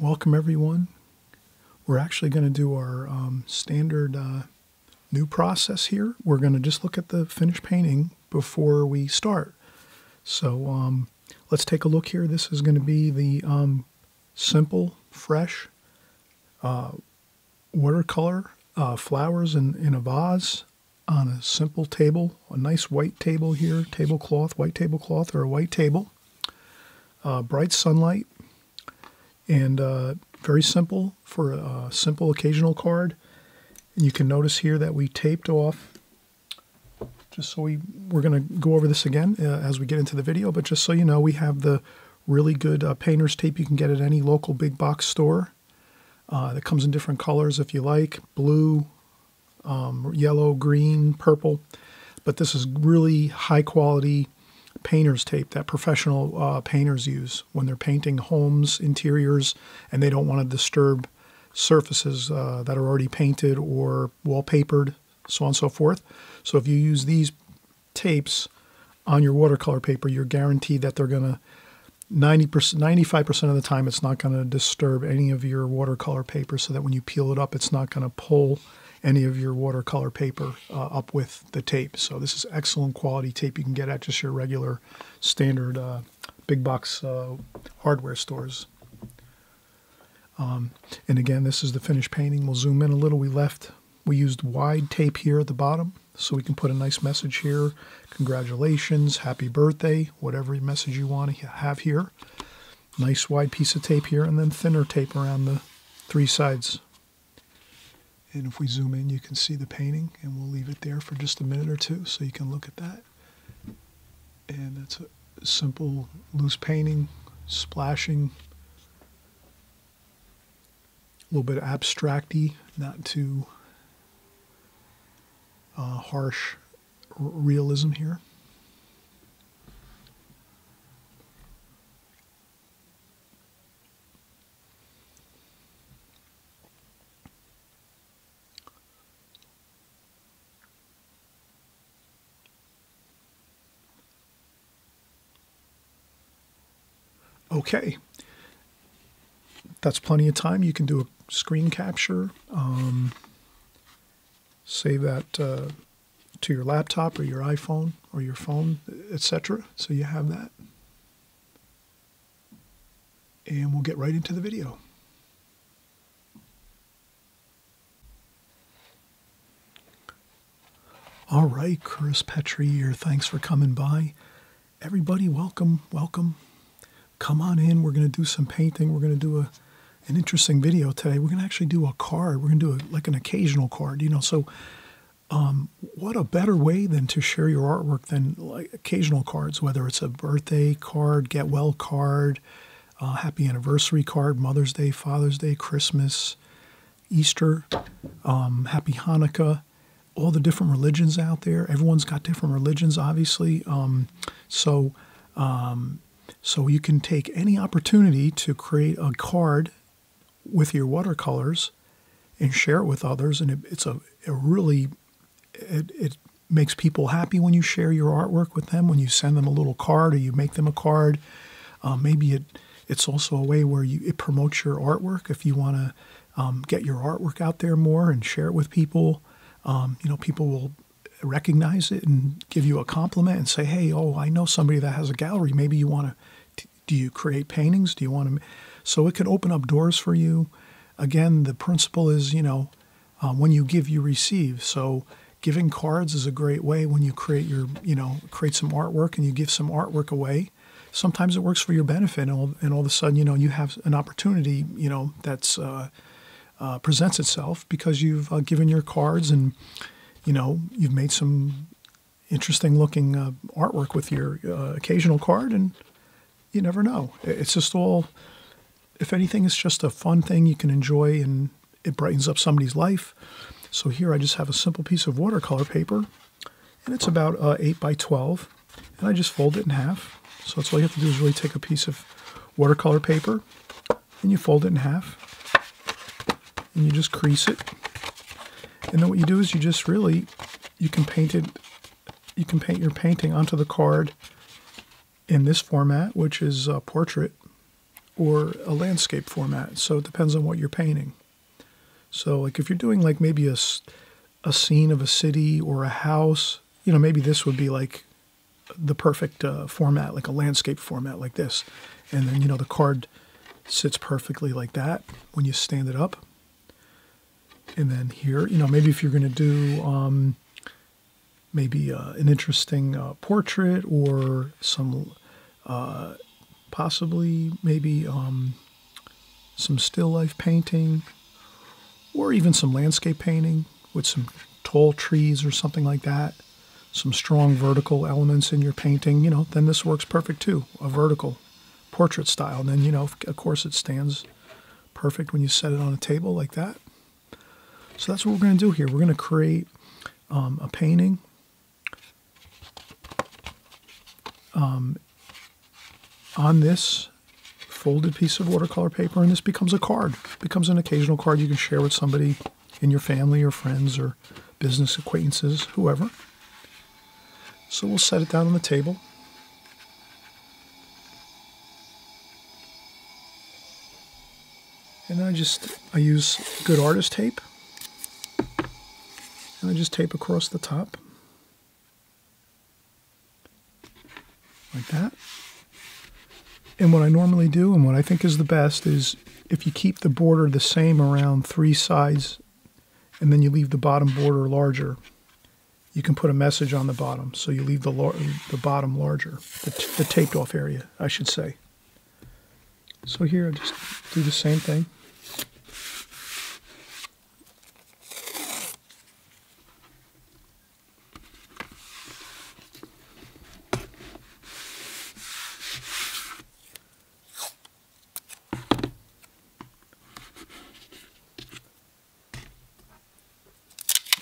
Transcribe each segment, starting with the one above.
welcome everyone. We're actually going to do our standard new process here. We're going to just look at the finished painting before we start. So let's take a look here. This is going to be the simple, fresh watercolor flowers in a vase on a simple table, a nice white table here, tablecloth, white tablecloth or a white table. Bright sunlight, and very simple for a simple occasional card. And you can notice here that we taped off, just so we're going to go over this again as we get into the video, but just so you know, we have the really good painter's tape you can get at any local big box store that comes in different colors if you like, blue, yellow, green, purple. But this is really high quality painter's tape that professional painters use when they're painting homes, interiors, and they don't want to disturb surfaces that are already painted or wallpapered, so on and so forth. So if you use these tapes on your watercolor paper, you're guaranteed that they're going to 95% of the time it's not going to disturb any of your watercolor paper, so that when you peel it up, it's not going to pull any of your watercolor paper up with the tape. So this is excellent quality tape you can get at just your regular standard big box hardware stores. And again, this is the finished painting. We'll zoom in a little. We used wide tape here at the bottom, so we can put a nice message here. Congratulations, happy birthday, whatever message you want to have here. Nice wide piece of tape here, and then thinner tape around the three sides. And if we zoom in, you can see the painting, and we'll leave it there for just a minute or two so you can look at that. And it's a simple, loose painting, splashing, a little bit abstract-y, not too harsh realism here. Okay, that's plenty of time. You can do a screen capture, save that to your laptop or your iPhone or your phone, etc. So you have that. And we'll get right into the video. All right, Chris Petri here. Thanks for coming by. Everybody, welcome, welcome. Come on in. We're going to do some painting. We're going to do an interesting video today. We're going to actually do a card. We're going to do like an occasional card, you know. So what a better way than to share your artwork than like occasional cards, whether it's a birthday card, get well card, happy anniversary card, Mother's Day, Father's Day, Christmas, Easter, happy Hanukkah, all the different religions out there. Everyone's got different religions, obviously. So you can take any opportunity to create a card with your watercolors and share it with others. And it makes people happy when you share your artwork with them, when you send them a little card or you make them a card. Maybe it's also a way where it promotes your artwork. If you want to get your artwork out there more and share it with people, people will recognize it and give you a compliment and say, hey, oh, I know somebody that has a gallery. Maybe you want to, do you create paintings? Do you want to? So it can open up doors for you. Again, the principle is, when you give, you receive. So giving cards is a great way when you create create some artwork and you give some artwork away. Sometimes it works for your benefit, and all of a sudden, you have an opportunity, that's presents itself because you've given your cards and, you've made some interesting looking artwork with your occasional card, and you never know. It's just all, if anything, it's just a fun thing you can enjoy, and it brightens up somebody's life. So here I just have a simple piece of watercolor paper, and it's about 8 by 12, and I just fold it in half. So that's all you have to do is really take a piece of watercolor paper, and you fold it in half, and you just crease it. And then what you do is you can paint your painting onto the card in this format, which is portrait, or a landscape format. So it depends on what you're painting. So like if you're doing like maybe a scene of a city or a house, you know, maybe this would be like the perfect format, like a landscape format like this. And then, you know, the card sits perfectly like that when you stand it up. And then here, you know, maybe if you're going to do maybe an interesting portrait or some possibly maybe some still life painting or even some landscape painting with some tall trees or something like that, some strong vertical elements in your painting, you know, then this works perfect too, a vertical portrait style. And then, you know, of course it stands perfect when you set it on a table like that. So that's what we're going to do here. We're going to create a painting on this folded piece of watercolor paper, and this becomes a card. It becomes an occasional card you can share with somebody in your family or friends or business acquaintances, whoever. So we'll set it down on the table. And then I use good artist tape. And I just tape across the top. Like that. And what I normally do, and what I think is the best, is if you keep the border the same around 3 sides, and then you leave the bottom border larger, you can put a message on the bottom. So you leave the bottom larger, the taped off area, I should say. So here I just do the same thing.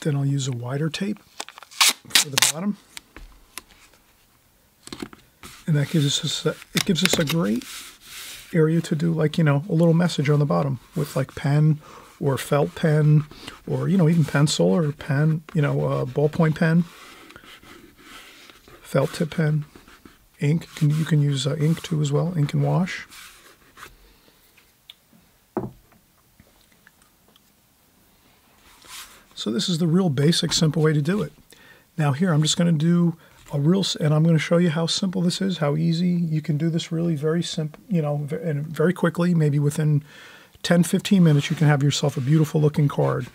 Then I'll use a wider tape for the bottom, and that gives us a great area to do, like, you know, a little message on the bottom with like pen or felt pen or, you know, even pencil or pen, you know, ballpoint pen, felt tip pen, ink. You can use ink too as well, ink and wash. So this is the real basic, simple way to do it. Now here, I'm just going to do and I'm going to show you how simple this is, how easy you can do this really very simple, you know, and very quickly, maybe within 10, 15 minutes, you can have yourself a beautiful looking card.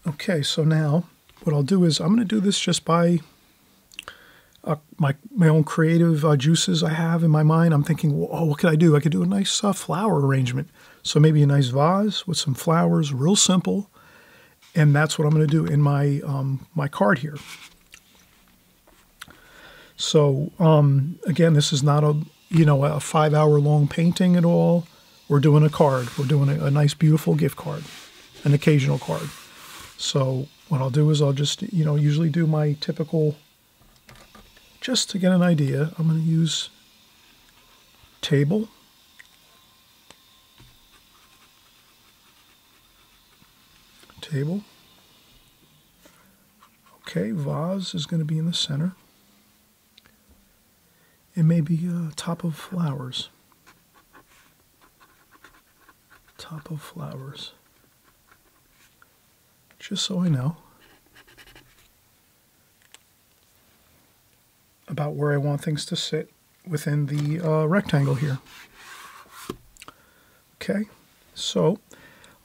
Okay, so now what I'll do is I'm going to do this just by my own creative juices I have in my mind. I'm thinking, well, oh, what could I do? I could do a nice flower arrangement. So maybe a nice vase with some flowers, real simple. And that's what I'm going to do in my my card here. So again, this is not a 5-hour long painting at all. We're doing a card. We're doing a nice, beautiful gift card, an occasional card. So what I'll do is I'll just usually do my typical. Just to get an idea, I'm going to use table, okay, vase is going to be in the center, and maybe top of flowers, just so I know about where I want things to sit within the rectangle here. Okay, so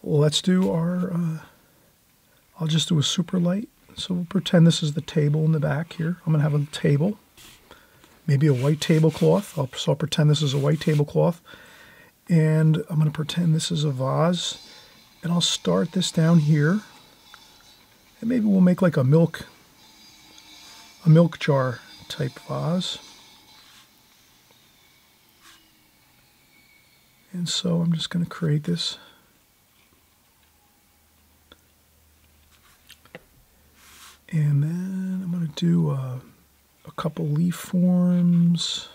let's do our, I'll just do a super light. So we'll pretend this is the table in the back here. I'm going to have a table, maybe a white tablecloth. So I'll pretend this is a white tablecloth. And I'm going to pretend this is a vase. And I'll start this down here. And maybe we'll make like a milk jar type vase. And so I'm just going to create this. And then I'm going to do a couple leaf forms.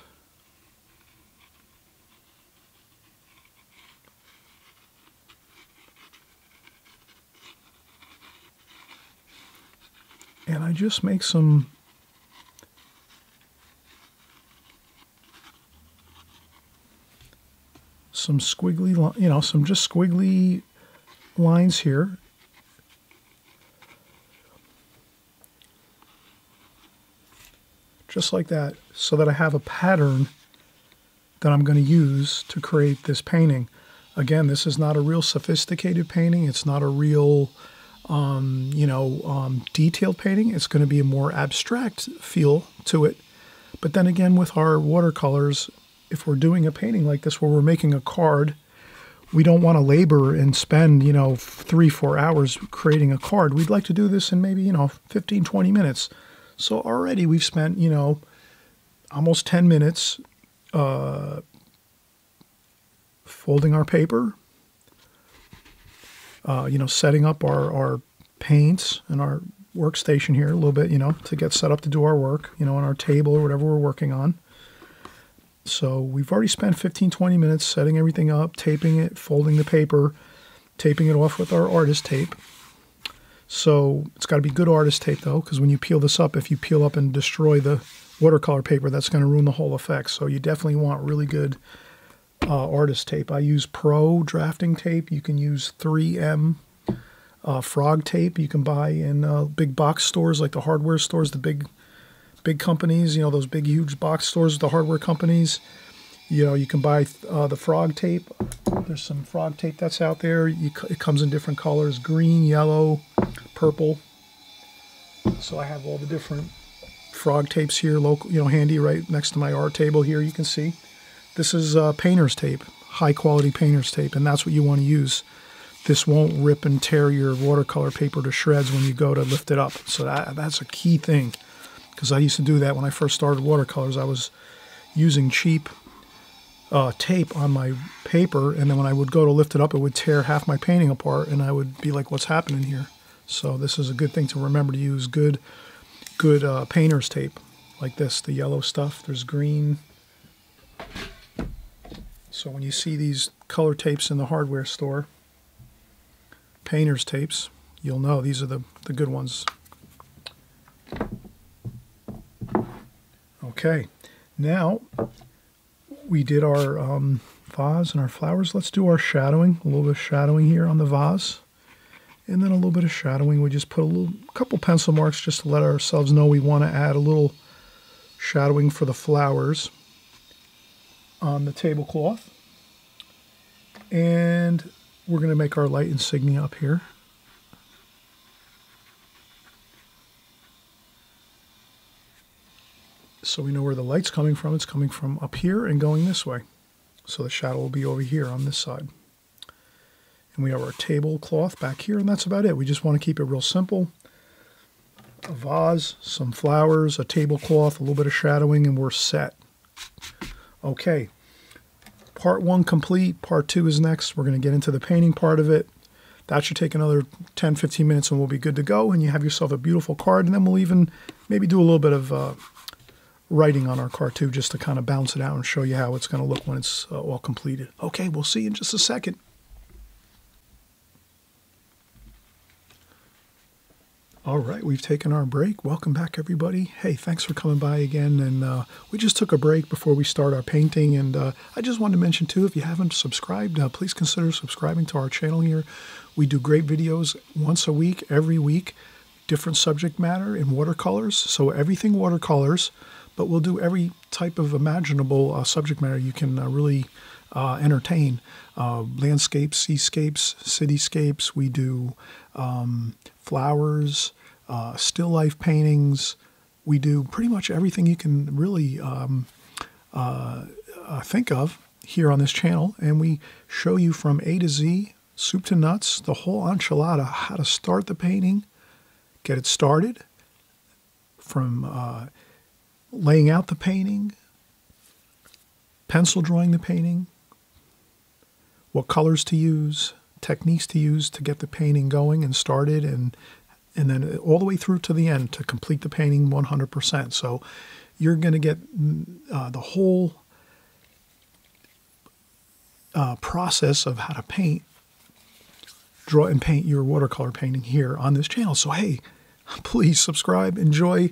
And I just make some some squiggly, some just squiggly lines here. Just like that, so that I have a pattern that I'm going to use to create this painting. Again, this is not a real sophisticated painting. It's not a real, detailed painting. It's going to be a more abstract feel to it. But then again, with our watercolors, if we're doing a painting like this where we're making a card, we don't want to labor and spend, 3-4 hours creating a card. We'd like to do this in maybe, 15, 20 minutes. So already we've spent, almost 10 minutes folding our paper, setting up our paints and our workstation here a little bit, to get set up to do our work, on our table or whatever we're working on. So we've already spent 15, 20 minutes setting everything up, taping it, folding the paper, taping it off with our artist tape. So it's got to be good artist tape, though, because when you peel this up, if you peel up and destroy the watercolor paper, that's going to ruin the whole effect. So you definitely want really good artist tape. I use Pro drafting tape. You can use 3M frog tape. You can buy in big box stores like the hardware stores, the big companies, those big, huge box stores, the hardware companies. You can buy the frog tape. There's some frog tape that's out there. It comes in different colors, green, yellow, purple. So I have all the different frog tapes here, local, handy right next to my art table here. You can see this is painter's tape, high quality painter's tape, and that's what you want to use. This won't rip and tear your watercolor paper to shreds when you go to lift it up. So that's a key thing, because I used to do that when I first started watercolors. I was using cheap tape on my paper, and then when I would go to lift it up, it would tear half my painting apart, and I would be like, what's happening here? So this is a good thing to remember, to use good painter's tape like this, the yellow stuff. There's green. So when you see these color tapes in the hardware store, painter's tapes, you'll know these are the good ones. Okay, now we did our vase and our flowers. Let's do our shadowing, a little bit of shadowing here on the vase. And then a little bit of shadowing. We just put a couple pencil marks just to let ourselves know we want to add a little shadowing for the flowers on the tablecloth. And we're going to make our light insignia up here. So we know where the light's coming from. It's coming from up here and going this way. So the shadow will be over here on this side. And we have our tablecloth back here, and that's about it. We just want to keep it real simple. A vase, some flowers, a tablecloth, a little bit of shadowing, and we're set. Okay, part 1 complete. Part 2 is next. We're going to get into the painting part of it. That should take another 10, 15 minutes, and we'll be good to go. And you have yourself a beautiful card, and then we'll even maybe do a little bit of writing on our card too, just to kind of bounce it out and show you how it's going to look when it's all completed. Okay, we'll see you in just a second. All right, we've taken our break. Welcome back, everybody. Hey, thanks for coming by again. And we just took a break before we start our painting. And I just wanted to mention, too, if you haven't subscribed, please consider subscribing to our channel here. We do great videos once a week, every week, different subject matter in watercolors. So everything watercolors, but we'll do every type of imaginable subject matter you can really entertain. Landscapes, seascapes, cityscapes. We do flowers, still life paintings. We do pretty much everything you can really think of here on this channel, and we show you from A to Z, soup to nuts, the whole enchilada, how to start the painting, get it started, from laying out the painting, pencil drawing the painting, what colors to use, techniques to use to get the painting going and started, and then all the way through to the end to complete the painting 100%. So you're going to get the whole process of how to paint, draw and paint your watercolor painting here on this channel. So hey, please subscribe, enjoy.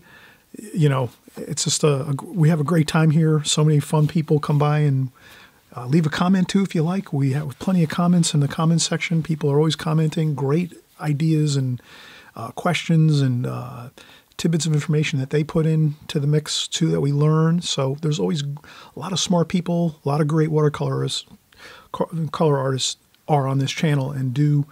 You know, it's just we have a great time here. So many fun people come by, and Leave a comment too if you like. We have plenty of comments in the comments section. People are always commenting great ideas and questions and tidbits of information that they put into the mix too that we learn. So there's always a lot of smart people, a lot of great watercolorists, color artists are on this channel and do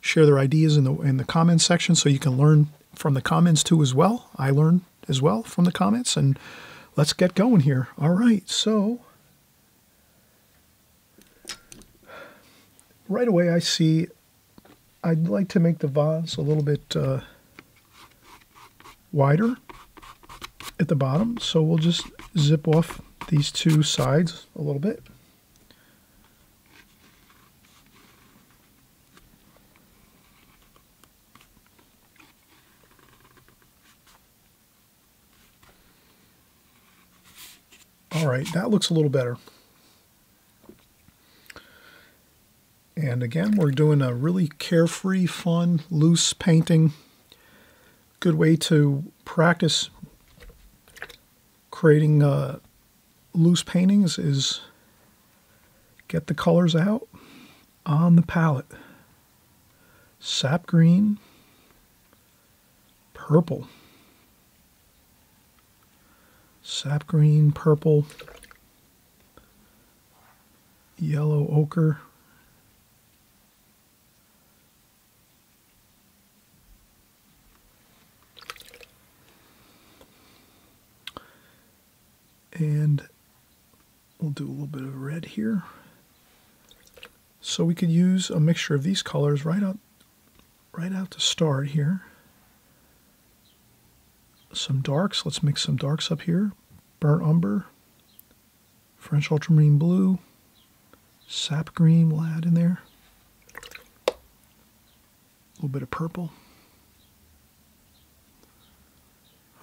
share their ideas in the comments section, so you can learn from the comments too as well. I learn as well from the comments, and let's get going here. All right, so right away I see I'd like to make the vase a little bit wider at the bottom, so we'll just zip off these two sides a little bit. All right, that looks a little better. And again, we're doing a really carefree, fun, loose painting. Good way to practice creating loose paintings is get the colors out on the palette. Sap green, purple. Sap green, purple, yellow ochre, and we'll do a little bit of red here. So we could use a mixture of these colors right out to start here. Some darks, let's mix some darks up here. Burnt umber, French ultramarine blue, sap green we'll add in there. A little bit of purple.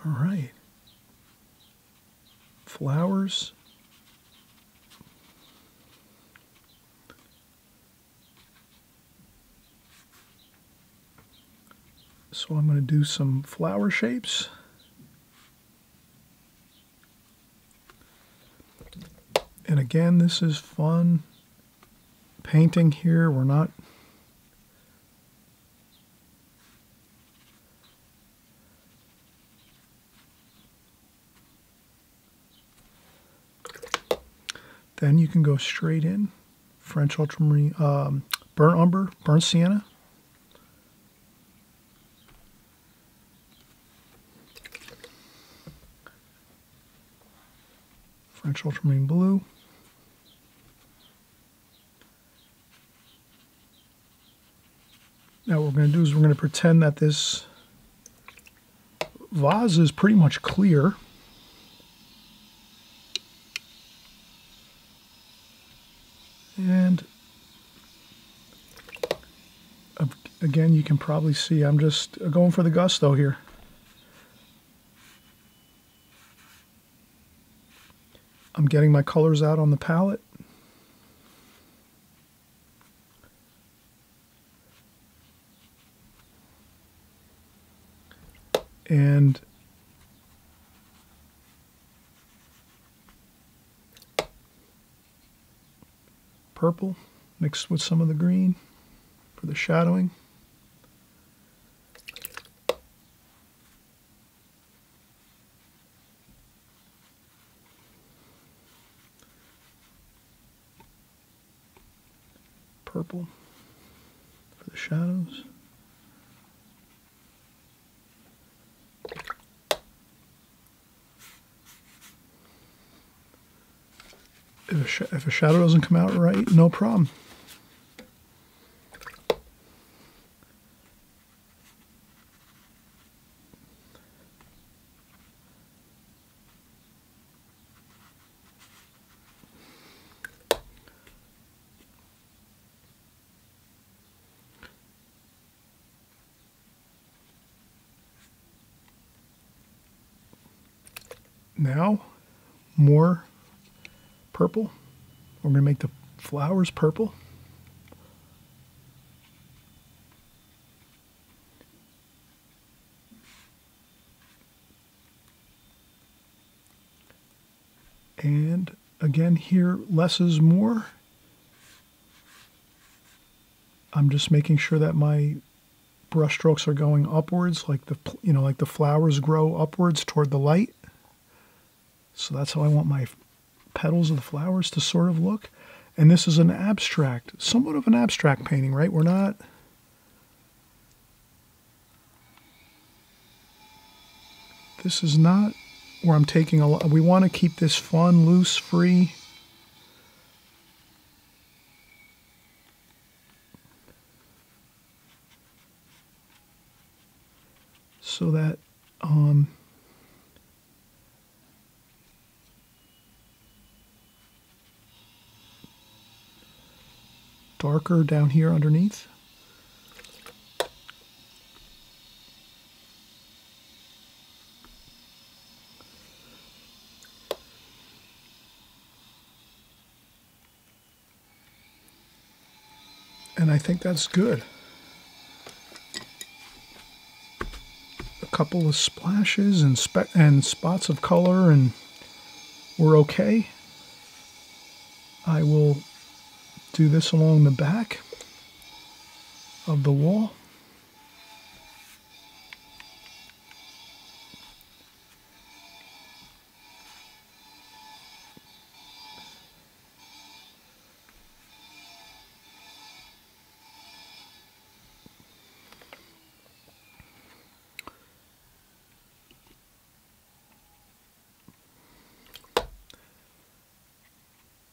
All right. Flowers. So I'm going to do some flower shapes. And again, this is fun painting here. We're not then you can go straight in. French ultramarine, burnt umber, burnt sienna. French ultramarine blue. Now what we're going to do is we're going to pretend that this vase is pretty much clear. And again, you can probably see I'm just going for the gusto here. I'm getting my colors out on the palette. And purple mixed with some of the green for the shadowing. Purple for the shadows. If a shadow doesn't come out right, no problem. Now, more purple. We're going to make the flowers purple. And again here, less is more. I'm just making sure that my brush strokes are going upwards, like like the flowers grow upwards toward the light. So that's how I want my petals of the flowers to sort of look. And this is an abstract, somewhat of an abstract painting, right? We're not... This is not where I'm taking a lot. We want to keep this fun, loose, free. So that darker down here underneath. And I think that's good. A couple of splashes and spots of color, and we're okay. I will do this along the back of the wall.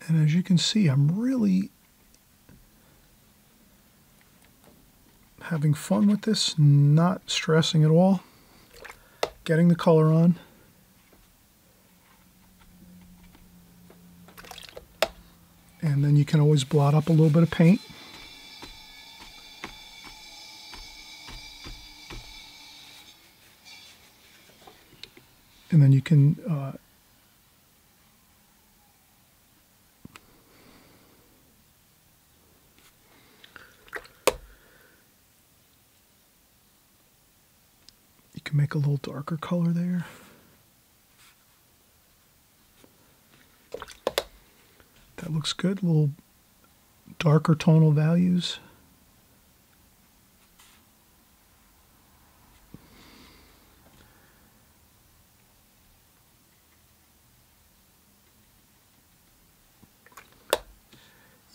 And as you can see, I'm really having fun with this, not stressing at all, getting the color on. And then you can always blot up a little bit of paint. And then you can make a little darker color there. That looks good. A little darker tonal values.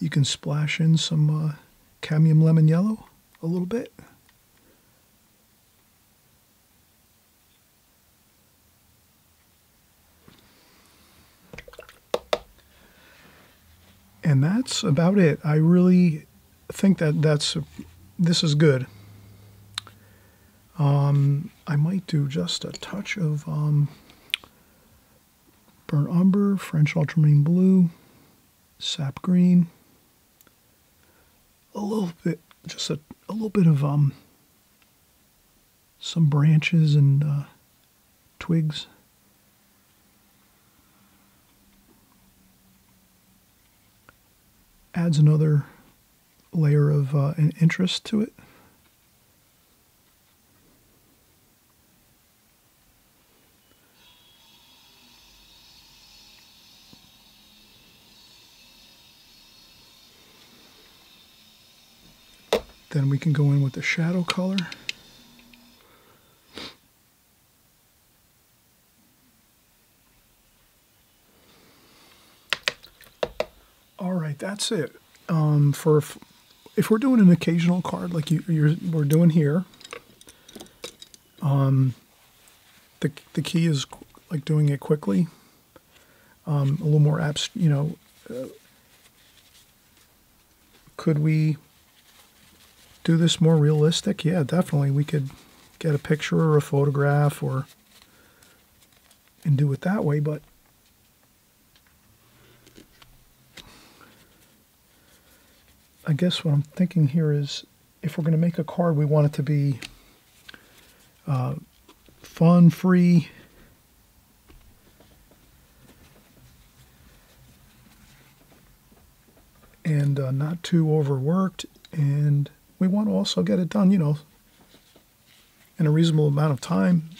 You can splash in some cadmium lemon yellow a little bit. And that's about it. I really think that this is good. I might do just a touch of burnt umber, French ultramarine blue, sap green, a little bit, just a little bit of some branches and twigs. Adds another layer of an interest to it. Then we can go in with the shadow color. All right, that's it. If we're doing an occasional card like we're doing here, the key is like doing it quickly, a little more could we do this more realistic? Yeah, definitely. We could get a picture or a photograph and do it that way, but I guess what I'm thinking here is if we're going to make a card, we want it to be fun, free, and not too overworked. And we want to also get it done, in a reasonable amount of time.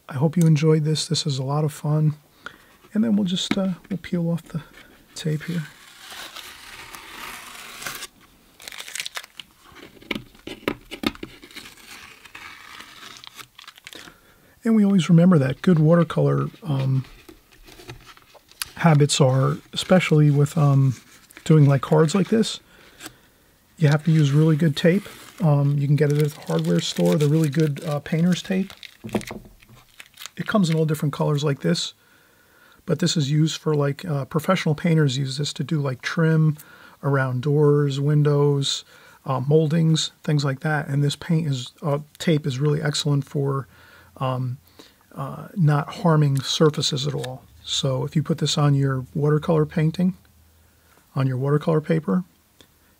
I hope you enjoyed this. This is a lot of fun. And then we'll just we'll peel off the tape here. And we always remember that good watercolor habits are, especially with doing like cards like this, you have to use really good tape. You can get it at the hardware store, the really good painter's tape. It comes in all different colors like this, but this is used for like professional painters use this to do like trim around doors, windows, moldings, things like that. And this tape is really excellent for not harming surfaces at all. So if you put this on your watercolor painting, on your watercolor paper,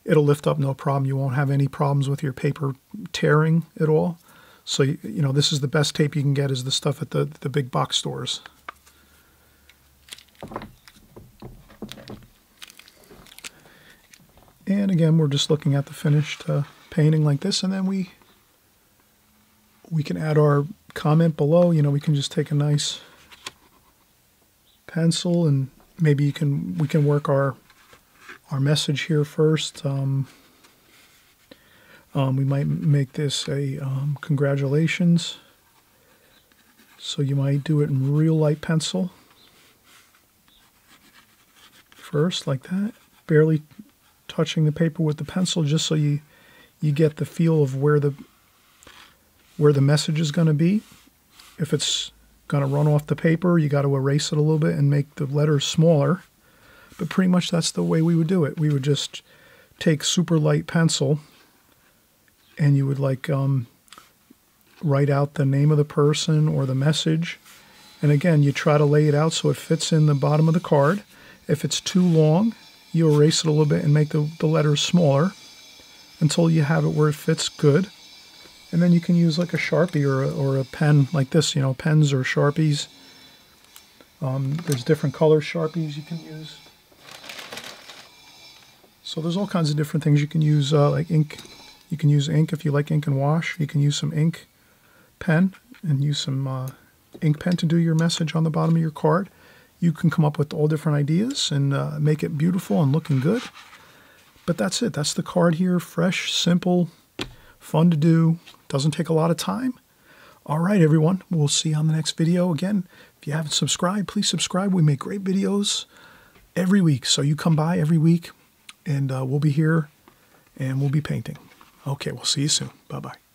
it'll lift up no problem. You won't have any problems with your paper tearing at all. So, you know, this is the best tape you can get, is the stuff at the big box stores. And again, we're just looking at the finished painting like this, and then we can add our comment below. You know, we can just take a nice pencil, and maybe we can work our message here first. We might make this a congratulations. So you might do it in real light pencil first, like that, barely touching the paper with the pencil, just so you get the feel of where the message is going to be. If it's going to run off the paper, you got to erase it a little bit and make the letters smaller. But pretty much that's the way we would do it. We would just take super light pencil, and you would like write out the name of the person or the message. And again, you try to lay it out so it fits in the bottom of the card. If it's too long, you erase it a little bit and make the letters smaller until you have it where it fits good. And then you can use like a Sharpie or a pen like this, you know, pens or Sharpies. There's different color Sharpies you can use. So there's all kinds of different things you can use, like ink. You can use ink if you like ink and wash. You can use some ink pen and use some ink pen to do your message on the bottom of your card. You can come up with all different ideas and make it beautiful and looking good. But that's it. That's the card here. Fresh, simple, fun to do. Doesn't take a lot of time. All right, everyone. We'll see you on the next video. Again, if you haven't subscribed, please subscribe. We make great videos every week. So you come by every week, and we'll be here, and we'll be painting. Okay, we'll see you soon. Bye-bye.